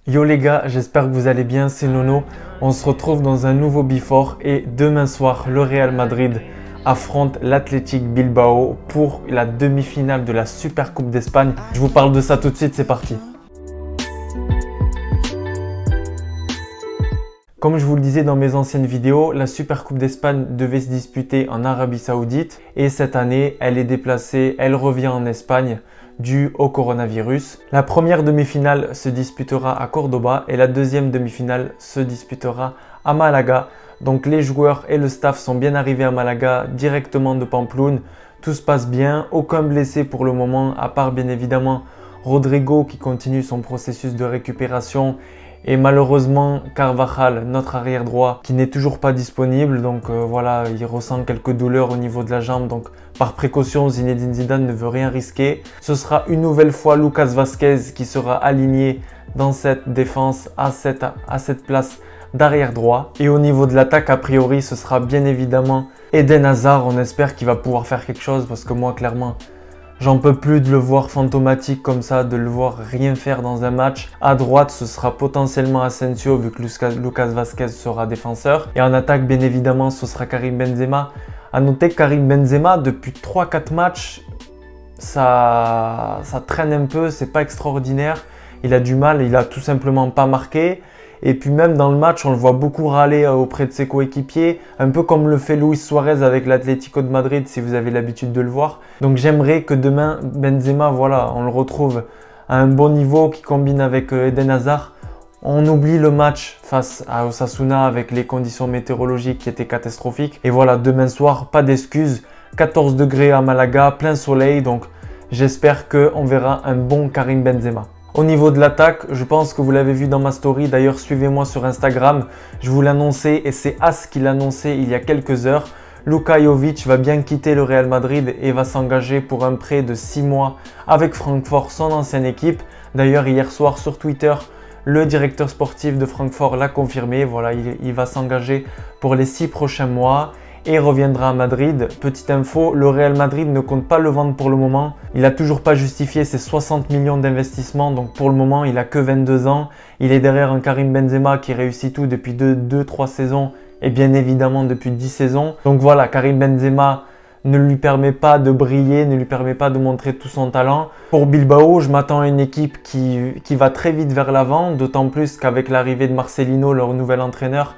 Yo les gars, j'espère que vous allez bien, c'est Nono. On se retrouve dans un nouveau Before et demain soir, le Real Madrid affronte l'Athletic Bilbao pour la demi-finale de la Super Coupe d'Espagne. Je vous parle de ça tout de suite, c'est parti. Comme je vous le disais dans mes anciennes vidéos, la Super Coupe d'Espagne devait se disputer en Arabie Saoudite et cette année, elle est déplacée, elle revient en Espagne dû au coronavirus. La première demi-finale se disputera à Cordoba et la deuxième demi-finale se disputera à Malaga. Donc les joueurs et le staff sont bien arrivés à Malaga directement de Pampelune. Tout se passe bien, aucun blessé pour le moment, à part bien évidemment Rodrigo qui continue son processus de récupération. Et malheureusement, Carvajal, notre arrière droit, qui n'est toujours pas disponible. Donc voilà, il ressent quelques douleurs au niveau de la jambe. Donc par précaution, Zinedine Zidane ne veut rien risquer. Ce sera une nouvelle fois Lucas Vázquez qui sera aligné dans cette défense à cette place d'arrière droit. Et au niveau de l'attaque, a priori, ce sera bien évidemment Eden Hazard. On espère qu'il va pouvoir faire quelque chose parce que moi, clairement, j'en peux plus de le voir fantomatique comme ça, de le voir rien faire dans un match. À droite, ce sera potentiellement Asensio vu que Lucas Vázquez sera défenseur. Et en attaque, bien évidemment, ce sera Karim Benzema. A noter que Karim Benzema, depuis 3-4 matchs, ça traîne un peu, c'est pas extraordinaire. Il a du mal, il a tout simplement pas marqué. Et puis même dans le match, on le voit beaucoup râler auprès de ses coéquipiers, un peu comme le fait Luis Suarez avec l'Atlético de Madrid si vous avez l'habitude de le voir. Donc j'aimerais que demain, Benzema, voilà, on le retrouve à un bon niveau qui combine avec Eden Hazard. On oublie le match face à Osasuna avec les conditions météorologiques qui étaient catastrophiques. Et voilà, demain soir, pas d'excuses, 14 degrés à Malaga, plein soleil, donc j'espère qu'on verra un bon Karim Benzema. Au niveau de l'attaque, je pense que vous l'avez vu dans ma story, d'ailleurs suivez-moi sur Instagram, je vous l'annonçais et c'est As qui l'annonçait il y a quelques heures. Luka Jovic va bien quitter le Real Madrid et va s'engager pour un prêt de 6 mois avec Francfort, son ancienne équipe. D'ailleurs hier soir sur Twitter, le directeur sportif de Francfort l'a confirmé, voilà, il va s'engager pour les 6 prochains mois et reviendra à Madrid. Petite info, le Real Madrid ne compte pas le vendre pour le moment. Il n'a toujours pas justifié ses 60 millions d'investissement, donc pour le moment, il n'a que 22 ans. Il est derrière un Karim Benzema qui réussit tout depuis 2-3 saisons et bien évidemment depuis 10 saisons. Donc voilà, Karim Benzema ne lui permet pas de briller, ne lui permet pas de montrer tout son talent. Pour Bilbao, je m'attends à une équipe qui va très vite vers l'avant, d'autant plus qu'avec l'arrivée de Marcelino, leur nouvel entraîneur,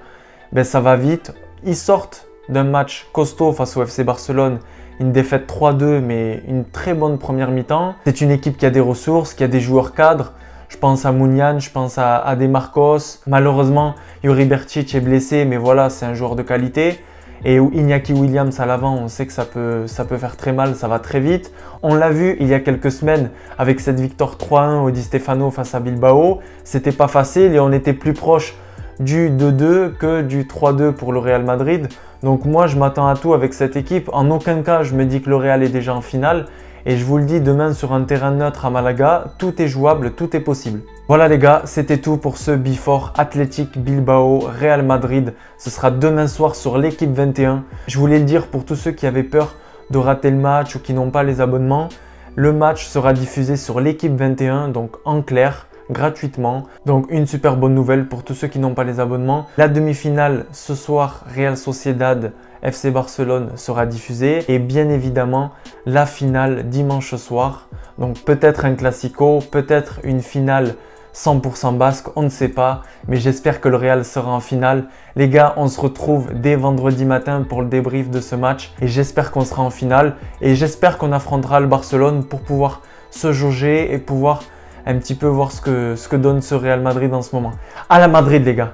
ben ça va vite. Ils sortent d'un match costaud face au FC Barcelone, une défaite 3-2 mais une très bonne première mi-temps. C'est une équipe qui a des ressources, qui a des joueurs cadres. Je pense à Munian, je pense à De Marcos. Malheureusement, Yuri Berčić est blessé mais voilà, c'est un joueur de qualité. Et Iñaki Williams à l'avant, on sait que ça peut faire très mal, ça va très vite. On l'a vu il y a quelques semaines avec cette victoire 3-1 au Di Stéfano face à Bilbao. C'était pas facile et on était plus proche du 2-2 que du 3-2 pour le Real Madrid. Donc moi je m'attends à tout avec cette équipe. En aucun cas je me dis que le Real est déjà en finale. Et je vous le dis, demain sur un terrain neutre à Malaga, tout est jouable, tout est possible. Voilà les gars, c'était tout pour ce Before Athletic Bilbao Real Madrid. Ce sera demain soir sur l'équipe 21. Je voulais le dire pour tous ceux qui avaient peur de rater le match ou qui n'ont pas les abonnements. Le match sera diffusé sur l'équipe 21, donc en clair, gratuitement. Donc une super bonne nouvelle pour tous ceux qui n'ont pas les abonnements. La demi-finale ce soir, Real Sociedad FC Barcelone sera diffusée et bien évidemment la finale dimanche soir. Donc peut-être un classico, peut-être une finale 100% basque, on ne sait pas, mais j'espère que le Real sera en finale. Les gars, on se retrouve dès vendredi matin pour le débrief de ce match et j'espère qu'on sera en finale et j'espère qu'on affrontera le Barcelone pour pouvoir se jauger et pouvoir un petit peu voir ce que donne ce Real Madrid en ce moment. À la Madrid les gars!